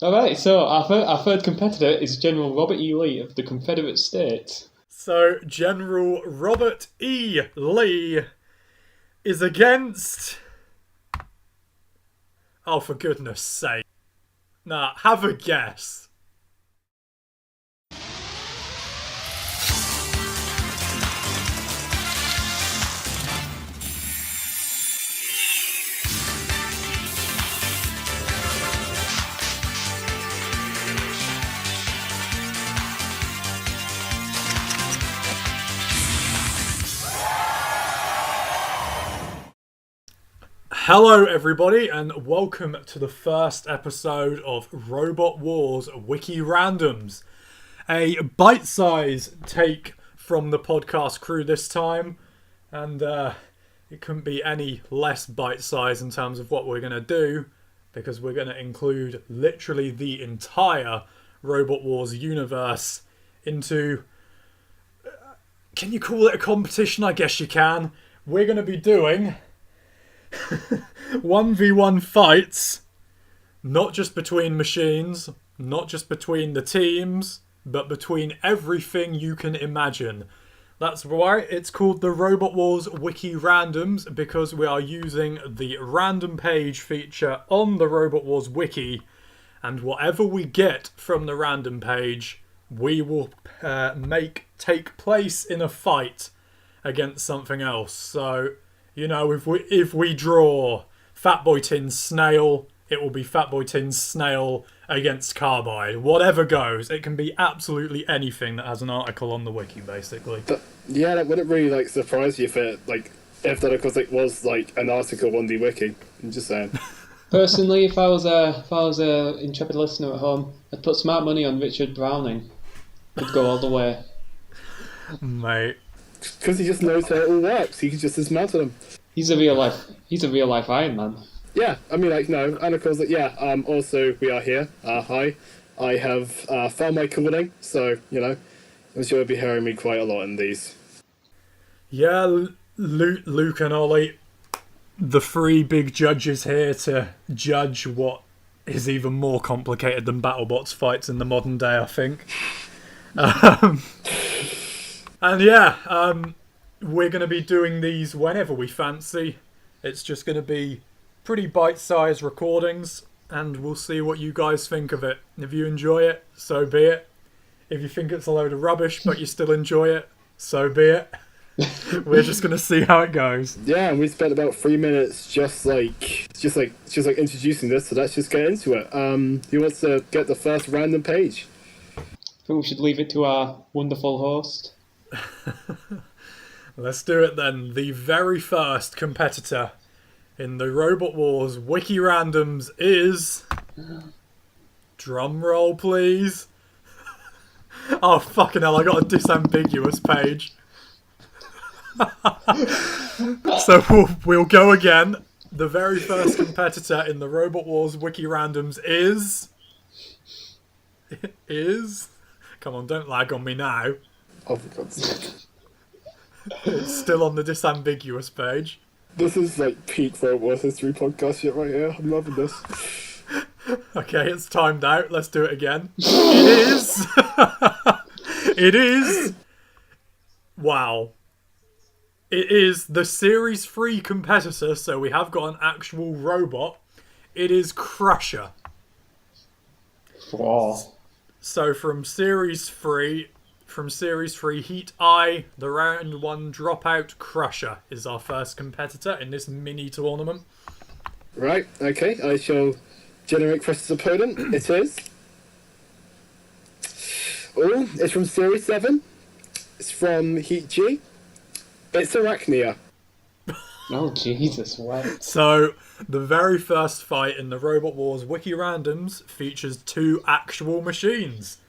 All right, so our third competitor is General Robert E. Lee of the Confederate States. So, General Robert E. Lee is against... Oh, for goodness sake. Nah, have a guess. Hello everybody and welcome to the first episode of Robot Wars Wiki Randoms. A bite-sized take from the podcast crew this time, and it couldn't be any less bite-sized in terms of what we're going to do, because we're going to include literally the entire Robot Wars universe into... Can you call it a competition? I guess you can. We're going to be doing... 1v1 fights, not just between machines, not just between the teams, but between everything you can imagine. That's why it's called the Robot Wars Wiki Randoms, because we are using the random page feature on the Robot Wars Wiki, and whatever we get from the random page, we will take place in a fight against something else. So, you know, if we draw Fatboy Tin's Snail, it will be Fatboy Tin's Snail against Carbide. Whatever goes. It can be absolutely anything that has an article on the wiki, basically. That wouldn't really surprise you if if that was an article on the wiki. I'm just saying. Personally, if I was a intrepid listener at home, I'd put smart money on Richard Browning. He'd go all the way. Mate. Because he just knows how it all works. He can just dismantle them. He's a real life Iron Man. Yeah, I mean, and of course, also, we are here. Hi. I have found my calling, so, I'm sure you'll be hearing me quite a lot in these. Yeah, Luke and Ollie, the three big judges here to judge what is even more complicated than BattleBots fights in the modern day, I think. And we're going to be doing these whenever we fancy. It's just going to be pretty bite-sized recordings, and we'll see what you guys think of it. If you enjoy it, so be it. If you think it's a load of rubbish, but you still enjoy it, so be it. We're just going to see how it goes. Yeah, and we spent about 3 minutes just introducing this, so let's just get into it. Who wants to get the first random page? I think we should leave it to our wonderful host. Let's do it then. The very first competitor in the Robot Wars Wiki Randoms is... Drum roll, please. Oh, fucking hell, I got a disambiguous page. So we'll go again. The very first competitor in the Robot Wars Wiki Randoms is... Come on, don't lag on me now. Oh, for God's sake. It's still on the disambiguous page. This is peak Robot Wars history podcast shit right here. I'm loving this. Okay, it's timed out. Let's do it again. It is. It is. Wow. It is the Series 3 competitor, so we have got an actual robot. It is Crusher. Wow. So from Series 3, Heat I, the round 1 dropout Crusher is our first competitor in this mini tournament. Right, okay, I shall generate Crusher's opponent. It is... Oh, it's from Series 7. It's from Heat G. It's Arachnia. Oh, Jesus, what? So, the very first fight in the Robot Wars Wiki Randoms features two actual machines.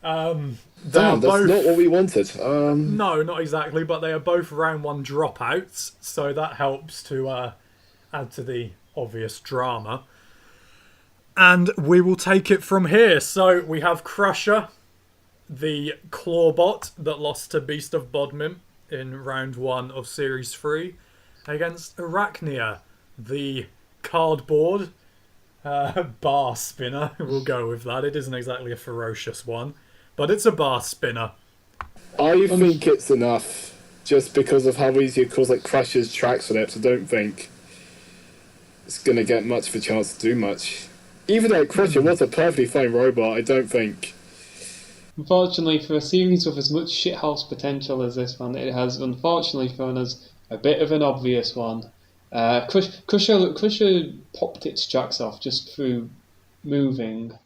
Damn, that's not what we wanted. No, not exactly, but they are both round 1 dropouts, so that helps to add to the obvious drama. And we will take it from here. So, we have Crusher, the Clawbot that lost to Beast of Bodmin in round 1 of Series 3, against Arachnia, the cardboard Bar spinner, we'll go with that. It isn't exactly a ferocious one, but it's a bar spinner. I think it's enough, just because of how easy it cause like crashes tracks on it. So I don't think it's gonna get much of a chance to do much. Even though Crusher was a perfectly fine robot, I don't think. Unfortunately, for a series with as much shithouse potential as this one, it has unfortunately thrown us a bit of an obvious one. Crusher popped its tracks off just through moving.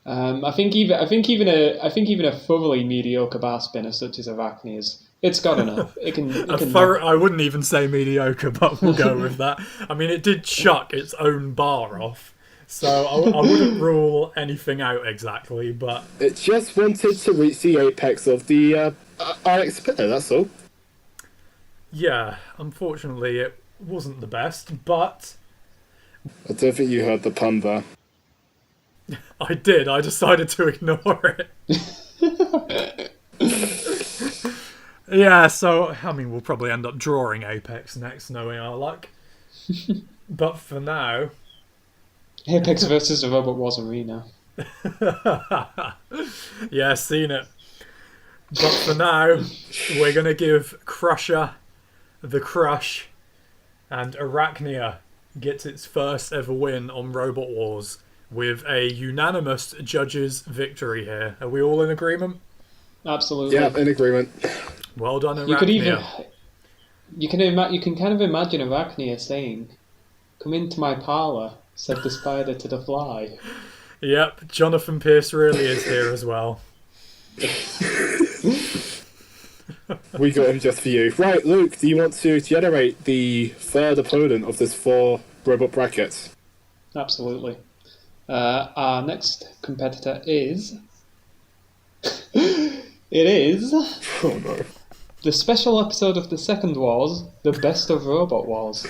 I think even a thoroughly mediocre bar spinner such as Arachne it's got enough. It can. I wouldn't even say mediocre, but we'll go with that. I mean, it did chuck its own bar off, so I wouldn't rule anything out exactly. But it just wanted to reach the apex of the RX spinner. That's all. Yeah, unfortunately, it wasn't the best, but I don't think you heard the pun there. I did. I decided to ignore it. Yeah, so, I mean, we'll probably end up drawing Apex next, knowing our luck. But for now... Apex versus the Robot Wars Arena. Yeah, seen it. But for now, we're going to give Crusher the crush, and Arachnia gets its first ever win on Robot Wars with a unanimous judges' victory here. Are we all in agreement? Absolutely. Yeah, in agreement. Well done, Arachnia. You can kind of imagine Arachnia saying, "Come into my parlour," said the spider to the fly. Yep, Jonathan Pierce really is here as well. We got him just for you. Right, Luke, do you want to generate the third opponent of this 4 robot bracket? Absolutely. Our next competitor is... It is... Oh no. The special episode of the Second Wars, The Best of Robot Wars.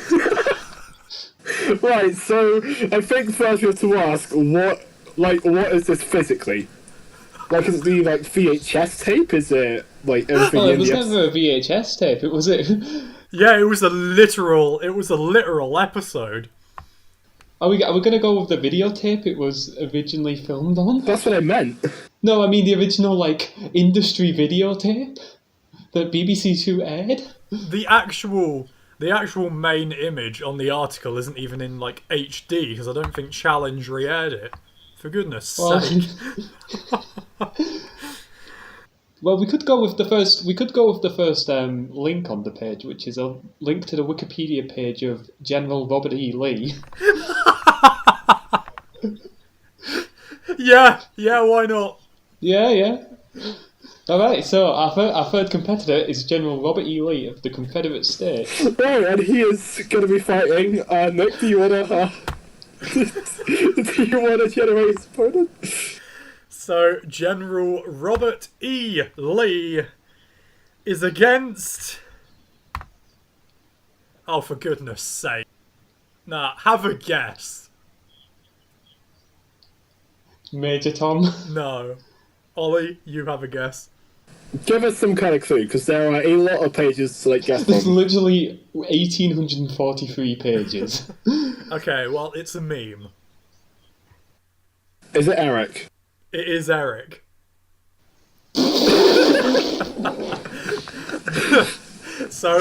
Right, so I think first we have to ask, what is this physically? Like, is it the VHS tape? Is it everything It was never a VHS tape. It was it. Yeah, it was a literal episode. Are we gonna go with the videotape it was originally filmed on? That's what I meant. No, I mean the original industry videotape that BBC Two aired. The actual main image on the article isn't even in HD because I don't think Challenge re-aired it. For goodness sake. Well, we could go with the first. We could go with the first link on the page, which is a link to the Wikipedia page of General Robert E. Lee. Yeah, why not? Yeah. All right, so our third competitor is General Robert E. Lee of the Confederate States. Right, and he is going to be fighting. Nick, do you want to generate his opponent? So, General Robert E. Lee is against... Oh, for goodness sake. Nah, have a guess. Major Tom. No. Ollie, you have a guess. Give us some kind of clue, because there are a lot of pages to guess There's from. literally 1,843 pages. Okay, well, it's a meme. Is it Eric? It is Eric. So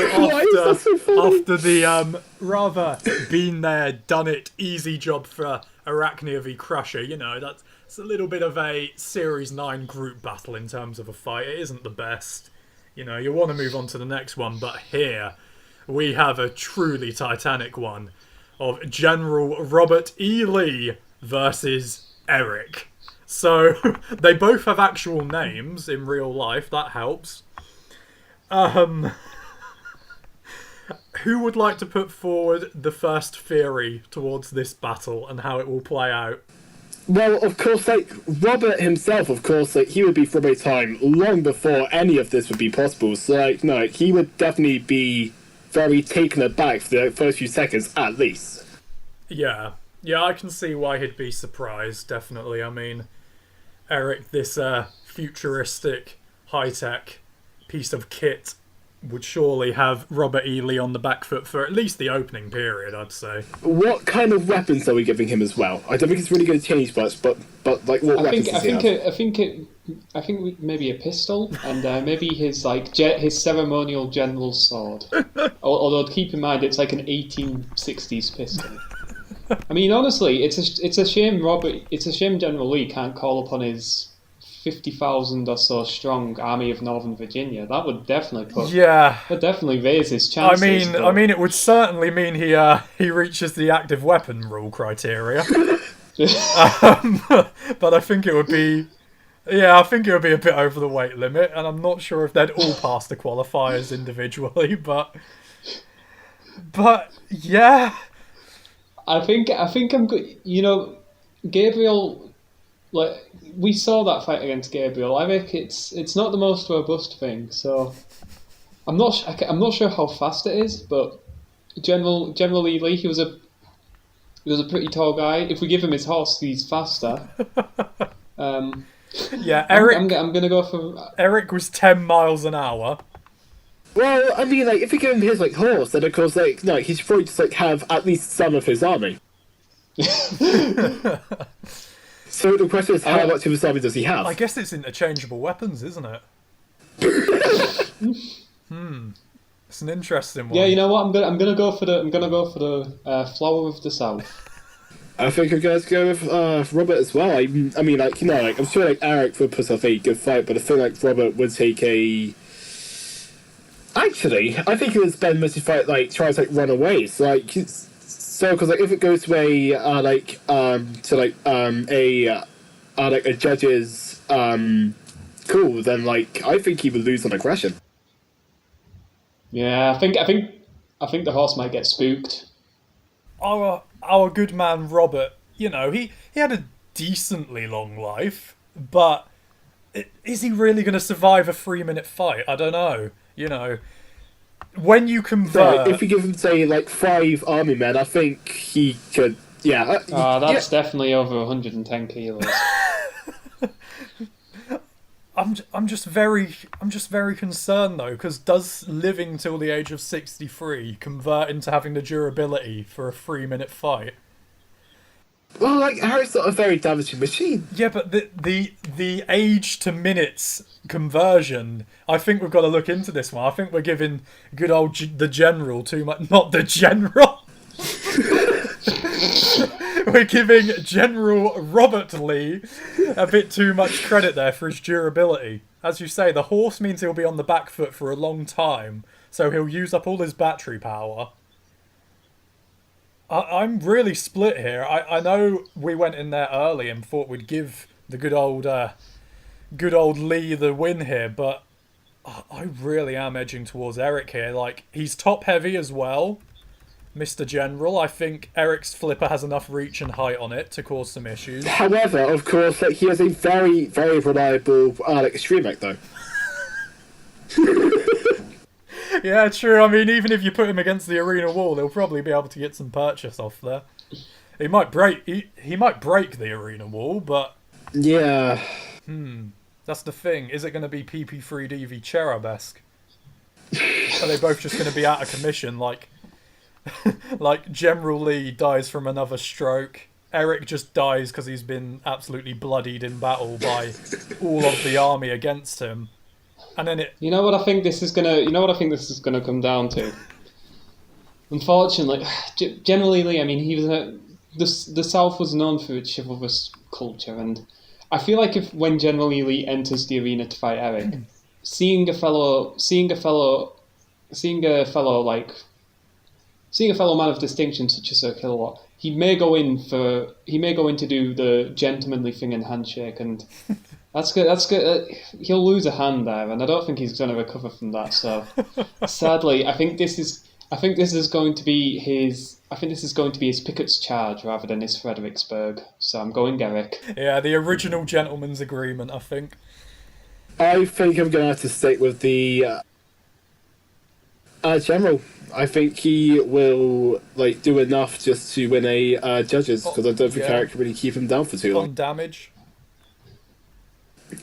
after the rather been there, done it, easy job for Arachnia v Crusher, that's a little bit of a Series 9 group battle in terms of a fight. It isn't the best. You want to move on to the next one, but here we have a truly titanic one of General Robert E. Lee versus Eric. So they both have actual names in real life, that helps. Who would like to put forward the first theory towards this battle and how it will play out? Well, of course, Robert himself, of course, he would be from a time long before any of this would be possible. So, no, he would definitely be very taken aback for the first few seconds, at least. Yeah, I can see why he'd be surprised, definitely. I mean, Eric, this futuristic, high-tech piece of kit, would surely have Robert E. Lee on the back foot for at least the opening period, I'd say. What kind of weapons are we giving him as well? I don't think it's really going to change much, but like what weapons does he have? I think maybe a pistol and maybe his his ceremonial general's sword. Although keep in mind it's like an 1860s pistol. I mean, honestly, it's a shame General Lee can't call upon his 50,000 or so strong army of Northern Virginia. That would definitely that definitely raise his chances. I mean, it would certainly mean he reaches the active weapon rule criteria. But I think it would be. Yeah, I think it would be a bit over the weight limit, and I'm not sure if they'd all pass the qualifiers individually, but yeah. I think I'm good. You know, Gabriel, like we saw that fight against Gabriel. I think it's not the most robust thing, so I'm not sure how fast it is, but General Lee, he was a pretty tall guy. If we give him his horse, he's faster. Yeah, Eric. I'm gonna go for Eric was 10 miles an hour. Well, I mean, like if we give him his horse, then of course, he should probably just have at least some of his army. So the question is, how much of his army does he have? I guess it's interchangeable weapons, isn't it? It's an interesting one. Yeah, you know what? I'm gonna go for the Flower of the South. I think I'm going to go with Robert as well. I mean, I'm sure Eric would put up a good fight, but I feel like Robert would take a. Actually, I think it would spend most of the fight trying to run away. So because if it goes away a judge's call, then I think he would lose on aggression. Yeah, I think the horse might get spooked. Our good man Robert, he had a decently long life, but is he really going to survive a 3-minute fight? I don't know. When you convert... if you give him, say, 5 army men, I think he could... Yeah. That's definitely over 110 kilos. I'm just very concerned though, because does living till the age of 63 convert into having the durability for a 3-minute fight? Well, Harry's not a very damaging machine. Yeah, but the age to minutes conversion, I think we've got to look into this one. I think we're giving good old the General too much. Not the General. We're giving General Robert Lee a bit too much credit there for his durability. As you say, the horse means he'll be on the back foot for a long time, so he'll use up all his battery power. I'm really split here. I know we went in there early and thought we'd give the good old Lee the win here, but I really am edging towards Eric here. He's top heavy as well, Mr. General. I think Eric's flipper has enough reach and height on it to cause some issues. However, of course, he has a very, very reliable extreme mech, though. Yeah, true. I mean, even if you put him against the arena wall, he'll probably be able to get some purchase off there. He might break. He might break the arena wall, but yeah. That's the thing. Is it going to be PP3DV Cherub-esque? Are they both just going to be out of commission, like General Lee dies from another stroke? Eric just dies because he's been absolutely bloodied in battle by all of the army against him. And then You know what I think this is gonna come down to? Unfortunately, General Lee. I mean, he was the South was known for its chivalrous culture, and I feel like when General Lee enters the arena to fight Eric, seeing a fellow man of distinction such as Sir Kilowatt, he may go in to do the gentlemanly thing and handshake, and that's good. He'll lose a hand there, and I don't think he's going to recover from that. So, sadly, I think this is going to be his Pickett's charge rather than his Fredericksburg. So I'm going Eric. Yeah, the original gentleman's agreement, I think. I think I'm going to have to stick with the General. I think he will do enough just to win a judges, because I don't think Eric can really keep him down for too long. On damage.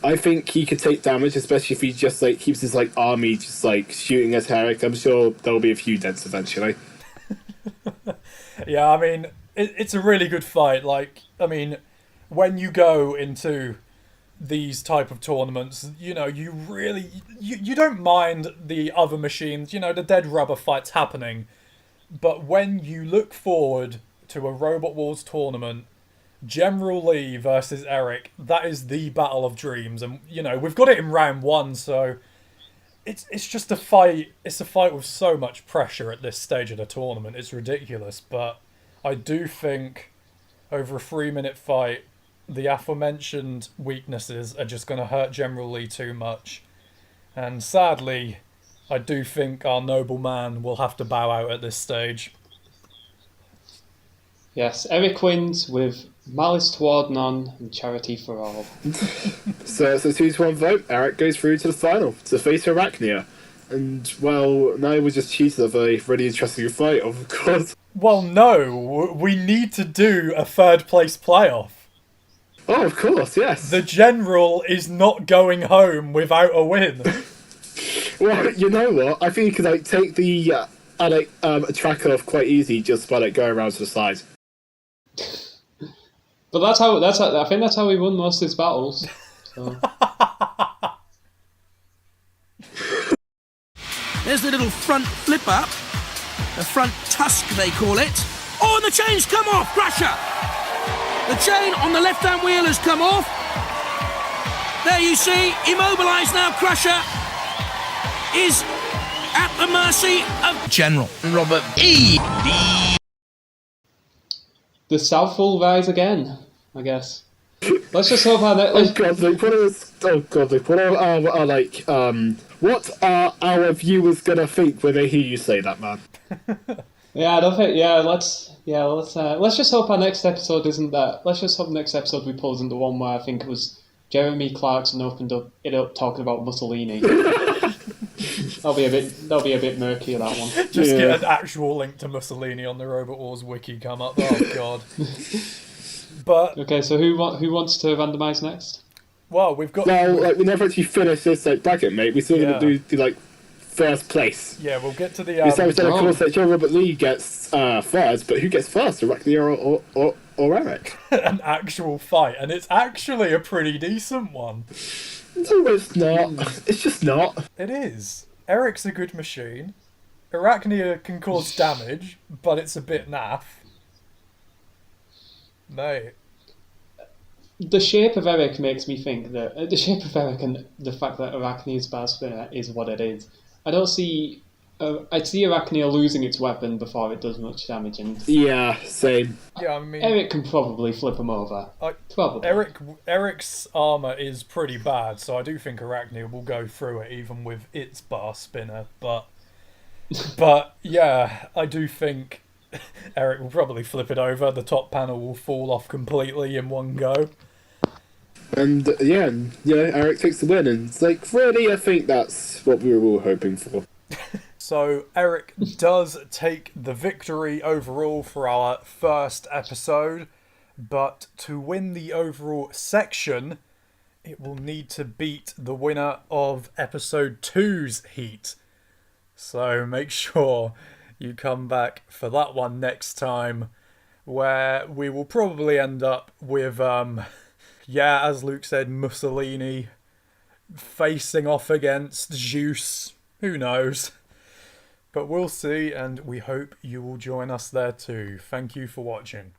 I think he could take damage, especially if he just like keeps his like army just like shooting at Eric. I'm sure there'll be a few deaths eventually. Yeah, I mean, it's a really good fight. Like, I mean, when you go into these type of tournaments, you know, you really you don't mind the other machines, you know, the dead rubber fights happening, but when you look forward to a Robot Wars tournament, General Lee versus Eric, that is the battle of dreams. And you know, we've got it in round 1, so it's just a fight. It's a fight with so much pressure at this stage of the tournament. It's ridiculous. But I do think over a 3-minute fight, the aforementioned weaknesses are just going to hurt General Lee too much. And sadly, I do think our noble man will have to bow out at this stage. Yes, Eric wins with malice toward none and charity for all. So it's a 2-1 vote. Eric goes through to the final to face Arachnia. And, well, now we just cheated of a really interesting fight, of course. Well, no, we need to do a third place playoff. Oh, of course, yes. The General is not going home without a win. Well, you know what? I think you could like take the tracker off quite easy just by like going around to the side. But I think that's how we won most of his battles. So. There's the little front flip up, the front tusk they call it. Oh, and the chain's come off, Crusher! The chain on the left-hand wheel has come off. There you see, immobilised now, Crusher is at the mercy of General Robert E. The South will rise again, I guess. Let's just hope our what are our viewers gonna think when they hear you say that, man? Yeah, I don't think. Let's just hope our next episode isn't that. Let's just hope next episode we pull isn't the one where I think it was Jeremy Clarkson opened it up talking about Mussolini. That'll be a bit murky, that one. Just get an actual link to Mussolini on the Robot Wars Wiki come up. Oh god. But okay, so who wants to randomise next? Well, we've got. Well, like we never actually finished this like bracket, mate. We still gonna do the like first place. Yeah, we'll get to the. We said of course that Joe Robert Lee gets first, but who gets first? Arachnia or Eric? An actual fight, and it's actually a pretty decent one. No, it's not. It's just not. It is. Eric's a good machine. Arachnia can cause damage, but it's a bit naff. Mate. The shape of Eric makes me think that the shape of Eric and the fact that Arachnia's bar spinner is what it is. I don't see. I'd see Arachnia losing its weapon before it does much damage, and yeah, same. Yeah, I mean, Eric can probably flip him over. Probably. Eric's armor is pretty bad, so I do think Arachnia will go through it even with its bar spinner. But yeah, I do think Eric will probably flip it over. The top panel will fall off completely in one go. And Eric takes the win, and it's like really, I think that's what we were all hoping for. So Eric does take the victory overall for our first episode, but to win the overall section, it will need to beat the winner of episode 2's heat. So make sure you come back for that one next time, where we will probably end up with, as Luke said, Mussolini facing off against Zeus. Who knows? But we'll see, and we hope you will join us there too. Thank you for watching.